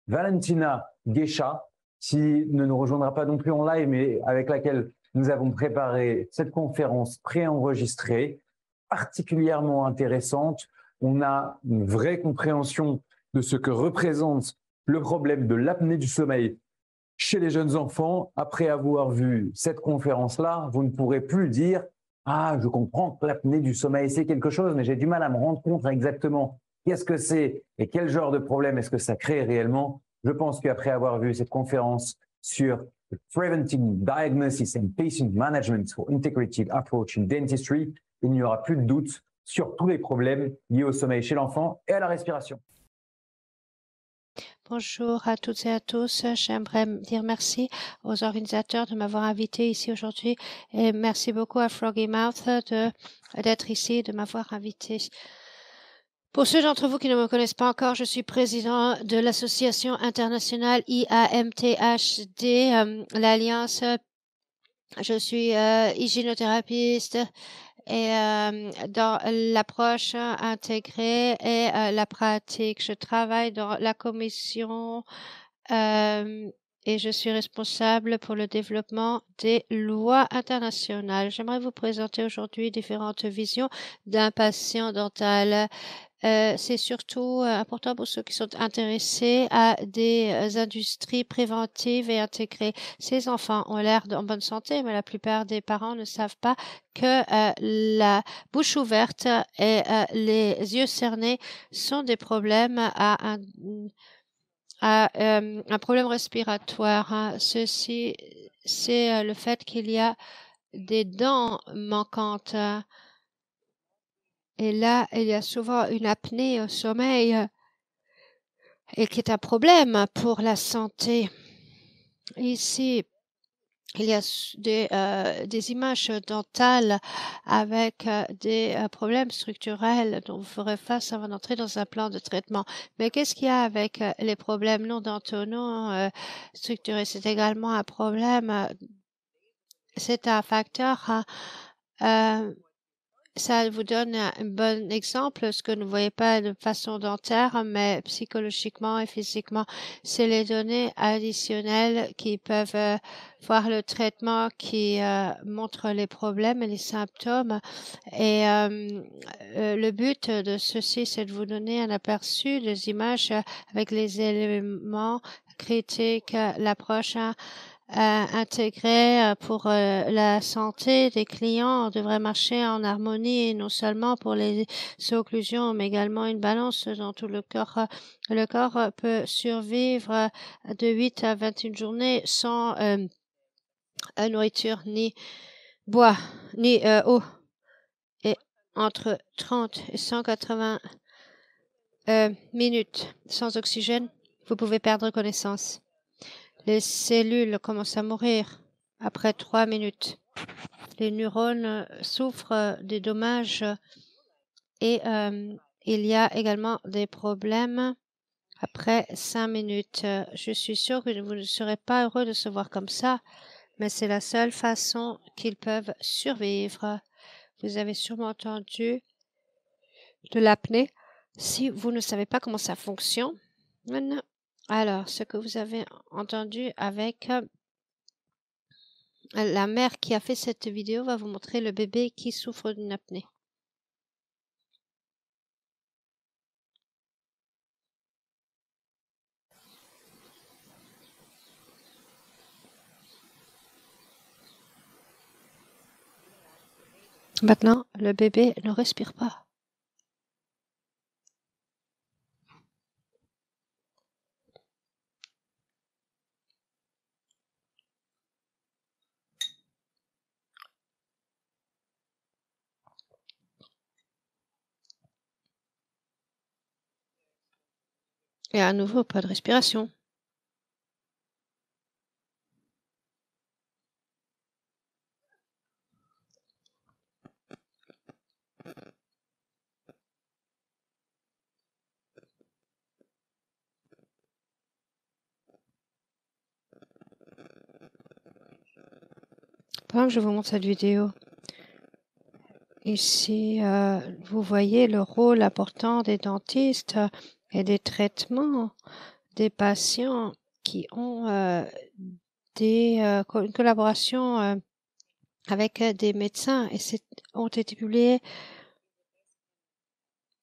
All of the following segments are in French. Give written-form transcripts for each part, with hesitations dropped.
Valentina Guécha, qui ne nous rejoindra pas non plus en live, mais avec laquelle nous avons préparé cette conférence préenregistrée, particulièrement intéressante. On a une vraie compréhension de ce que représente le problème de l'apnée du sommeil chez les jeunes enfants. Après avoir vu cette conférence-là, vous ne pourrez plus dire « Ah, je comprends que l'apnée du sommeil, c'est quelque chose, mais j'ai du mal à me rendre compte exactement qu'est-ce que c'est et quel genre de problème est-ce que ça crée réellement ?» Je pense qu'après avoir vu cette conférence sur Preventing Diagnosis and Patient Management for Integrative Approach in Dentistry, il n'y aura plus de doute sur tous les problèmes liés au sommeil chez l'enfant et à la respiration. Bonjour à toutes et à tous. J'aimerais dire merci aux organisateurs de m'avoir invité ici aujourd'hui et merci beaucoup à Froggy Mouth d'être ici, de m'avoir invité. Pour ceux d'entre vous qui ne me connaissent pas encore, je suis président de l'association internationale IAMTHD, l'Alliance. Je suis hygiénothérapeute et dans l'approche intégrée et la pratique. Je travaille dans la commission et je suis responsable pour le développement des lois internationales. J'aimerais vous présenter aujourd'hui différentes visions d'un patient dental. C'est surtout important pour ceux qui sont intéressés à des industries préventives et intégrées. Ces enfants ont l'air en bonne santé, mais la plupart des parents ne savent pas que la bouche ouverte et les yeux cernés sont des problèmes à un problème respiratoire. Hein. Ceci, c'est le fait qu'il y a des dents manquantes. Et là, il y a souvent une apnée au sommeil et qui est un problème pour la santé. Ici, il y a des images dentales avec des problèmes structurels dont vous ferez face avant d'entrer dans un plan de traitement. Mais qu'est-ce qu'il y a avec les problèmes non dentaux, non structurés? C'est également un problème, c'est un facteur. Ça vous donne un bon exemple, ce que vous ne voyez pas de façon dentaire, mais psychologiquement et physiquement. C'est les données additionnelles qui peuvent voir le traitement qui montre les problèmes et les symptômes. Et le but de ceci, c'est de vous donner un aperçu des images avec les éléments critiques, l'approche intégrée pour la santé des clients devrait marcher en harmonie, et non seulement pour les occlusions, mais également une balance dans tout le corps. Le corps peut survivre de 8 à 21 journées sans nourriture, ni bois, ni eau, et entre 30 et 180 minutes sans oxygène, vous pouvez perdre connaissance. Les cellules commencent à mourir après 3 minutes. Les neurones souffrent des dommages et il y a également des problèmes après 5 minutes. Je suis sûre que vous ne serez pas heureux de se voir comme ça, mais c'est la seule façon qu'ils peuvent survivre. Vous avez sûrement entendu de l'apnée. Si vous ne savez pas comment ça fonctionne, alors ce que vous avez entendu avec la mère qui a fait cette vidéo va vous montrer le bébé qui souffre d'une apnée. Maintenant, le bébé ne respire pas. Et à nouveau, pas de respiration. Pendant que je vous montre cette vidéo, ici, vous voyez le rôle important des dentistes et des traitements des patients qui ont une collaboration avec des médecins et ont été publiés.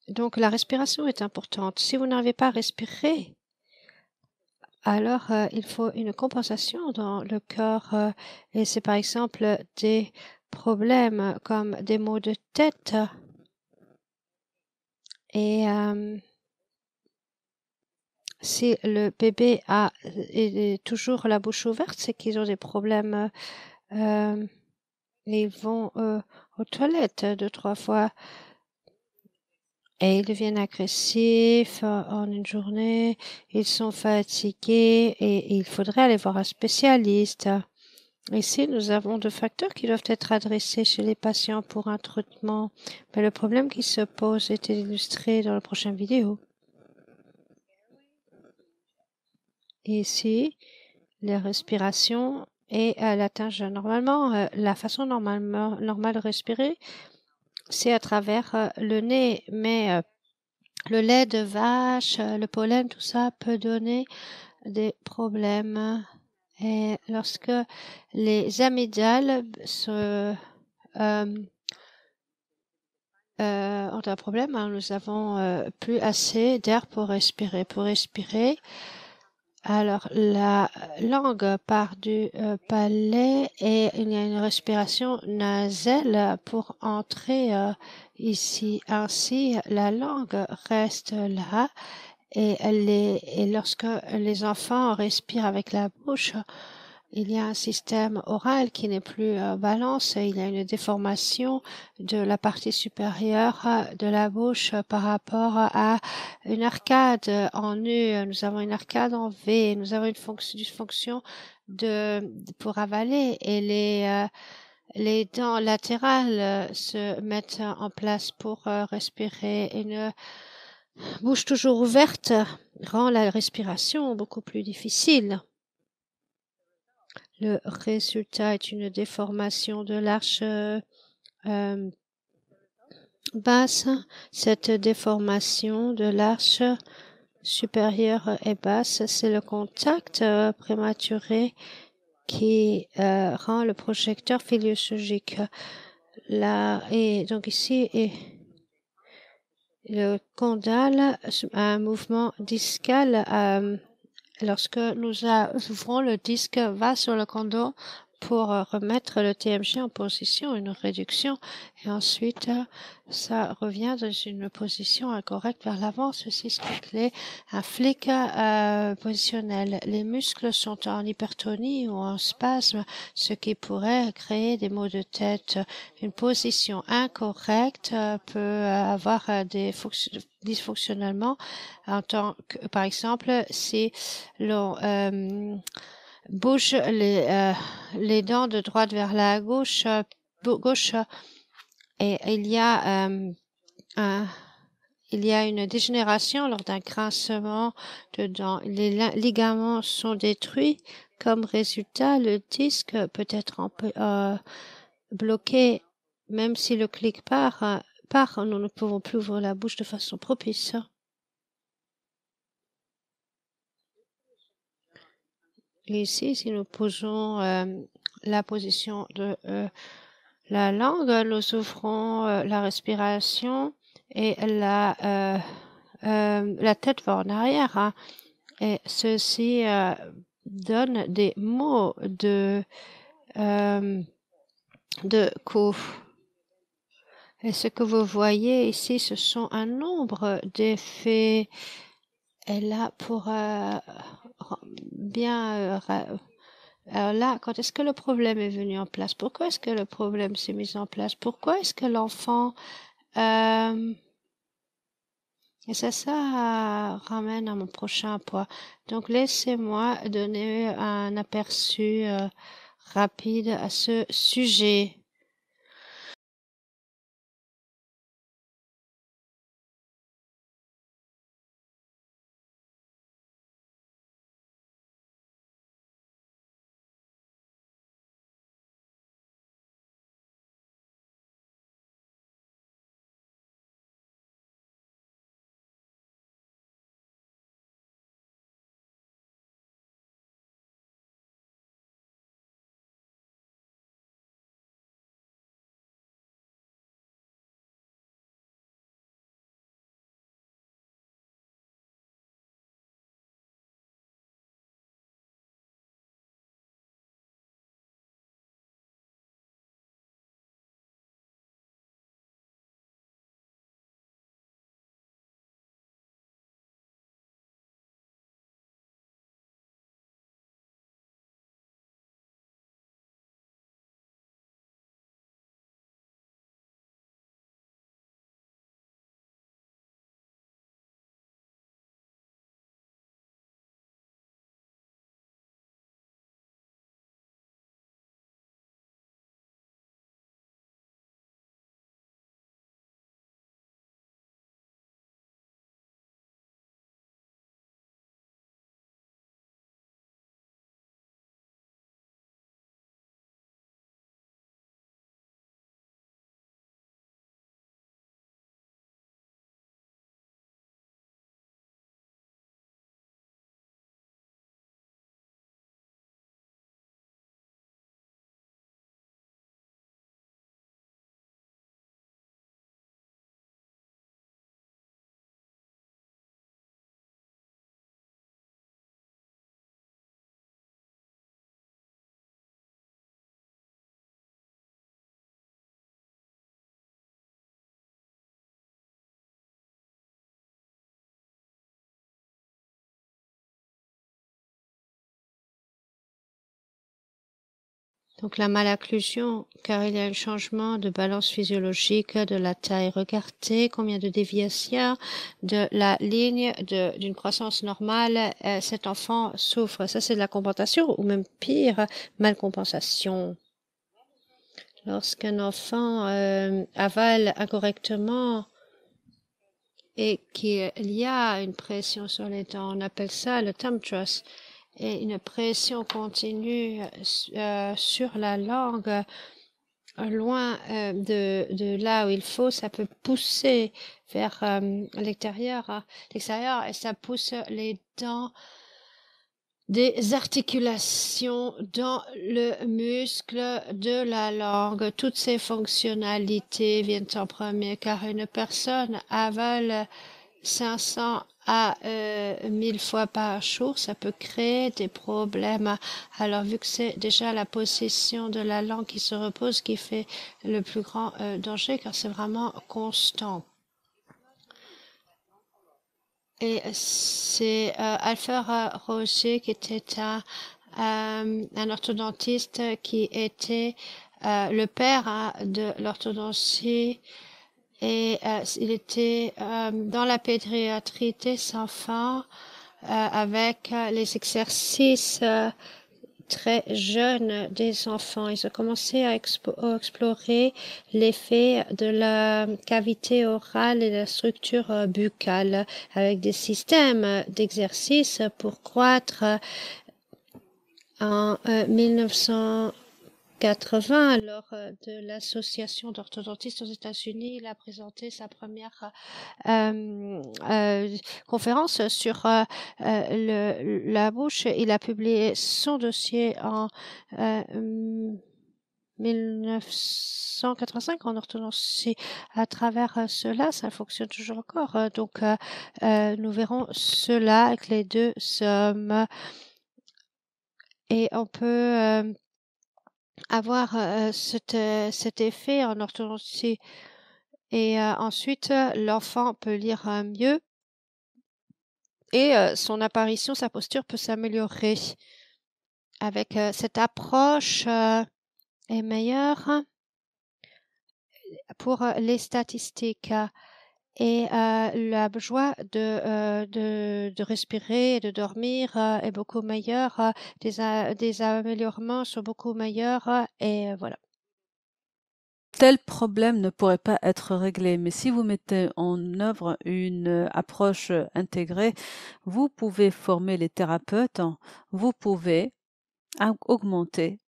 Donc, la respiration est importante. Si vous n'arrivez pas à respirer, alors il faut une compensation dans le corps. Et c'est par exemple des problèmes comme des maux de tête. Et si le bébé est toujours la bouche ouverte, c'est qu'ils ont des problèmes. Ils vont aux toilettes 2-3 fois et ils deviennent agressifs en une journée. Ils sont fatigués et il faudrait aller voir un spécialiste. Ici, nous avons 2 facteurs qui doivent être adressés chez les patients pour un traitement. Mais le problème qui se pose est illustré dans la prochaine vidéo. Ici, les respirations et l'atteinte. Normalement, la façon normale de respirer, c'est à travers le nez, mais le lait de vache, le pollen, tout ça peut donner des problèmes. Et lorsque les amygdales ont un problème, hein, nous avons plus assez d'air pour respirer. Pour respirer, alors la langue part du palais et il y a une respiration nasale pour entrer ici. Ainsi, la langue reste là et lorsque les enfants respirent avec la bouche, il y a un système oral qui n'est plus balance. Il y a une déformation de la partie supérieure de la bouche par rapport à une arcade en U. Nous avons une arcade en V. Nous avons une fonction pour avaler et les dents latérales se mettent en place pour respirer. Une bouche toujours ouverte rend la respiration beaucoup plus difficile. Le résultat est une déformation de l'arche basse. Cette déformation de l'arche supérieure et basse, c'est le contact prématuré qui rend le projecteur physiologique. Là, et donc ici, le condyle, un mouvement discal. Lorsque nous ouvrons, le disque va sur le condom pour remettre le TMG en position, une réduction, et ensuite ça revient dans une position incorrecte vers l'avant. Ceci explique un flic positionnel. Les muscles sont en hypertonie ou en spasme, ce qui pourrait créer des maux de tête. Une position incorrecte peut avoir des dysfonctionnements en tant que, par exemple, si l'on bouge les dents de droite vers la gauche, et il y a une dégénération lors d'un grincement de dents. Les ligaments sont détruits. Comme résultat, le disque peut être bloqué. Même si le clic part, nous ne pouvons plus ouvrir la bouche de façon propice. Et ici, si nous posons la position de la langue, nous ouvrons la respiration et la tête va en arrière. Hein, et ceci donne des mots de cou. Et ce que vous voyez ici, ce sont un nombre d'effets. Et là, pour bien... alors là, quand est-ce que le problème est venu en place? Pourquoi est-ce que le problème s'est mis en place? Pourquoi est-ce que l'enfant... et ça ramène à mon prochain point. Donc, laissez-moi donner un aperçu rapide à ce sujet. Donc la malocclusion, car il y a un changement de balance physiologique de la taille. Regardez combien de déviations de la ligne d'une croissance normale cet enfant souffre. Ça, c'est de la compensation ou même pire, malcompensation. Lorsqu'un enfant avale incorrectement et qu'il y a une pression sur les dents, on appelle ça le thumb thrust, et une pression continue sur la langue, loin de là où il faut, ça peut pousser vers l'extérieur, et ça pousse les dents des articulations dans le muscle de la langue. Toutes ces fonctionnalités viennent en premier, car une personne avale 500 à 1000 fois par jour, ça peut créer des problèmes. Alors, vu que c'est déjà la position de la langue qui se repose qui fait le plus grand danger, car c'est vraiment constant. Et c'est Alfred Roger qui était un orthodontiste qui était le père de l'orthodontie. Et il était dans la pédiatrie des enfants avec les exercices très jeunes des enfants. Ils ont commencé à explorer l'effet de la cavité orale et de la structure buccale avec des systèmes d'exercice pour croître. En 1980, lors de l'association d'orthodontistes aux États-Unis, il a présenté sa première conférence sur la bouche. Il a publié son dossier en 1985 en orthodontie. À travers cela, ça fonctionne toujours encore. Donc, nous verrons cela avec les deux sommes. Et on peut avoir cet effet en orthodontie. Et ensuite, l'enfant peut lire mieux et son apparition, sa posture peut s'améliorer. Avec cette approche est meilleure pour les statistiques et la joie de respirer et de dormir est beaucoup meilleure. Des améliorations sont beaucoup meilleurs et voilà. Tel problème ne pourrait pas être réglé, mais si vous mettez en œuvre une approche intégrée, vous pouvez former les thérapeutes, vous pouvez augmenter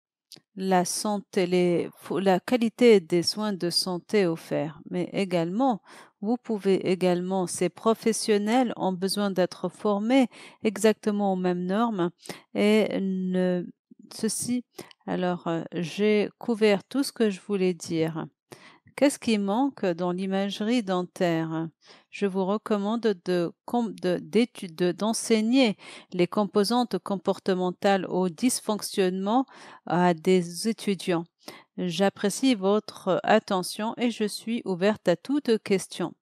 la santé, la qualité des soins de santé offerts, mais également, vous pouvez également, ces professionnels ont besoin d'être formés exactement aux mêmes normes et ceci. Alors, j'ai couvert tout ce que je voulais dire. Qu'est-ce qui manque dans l'imagerie dentaire? Je vous recommande d'enseigner les composantes comportementales au dysfonctionnement à des étudiants. J'apprécie votre attention et je suis ouverte à toute question.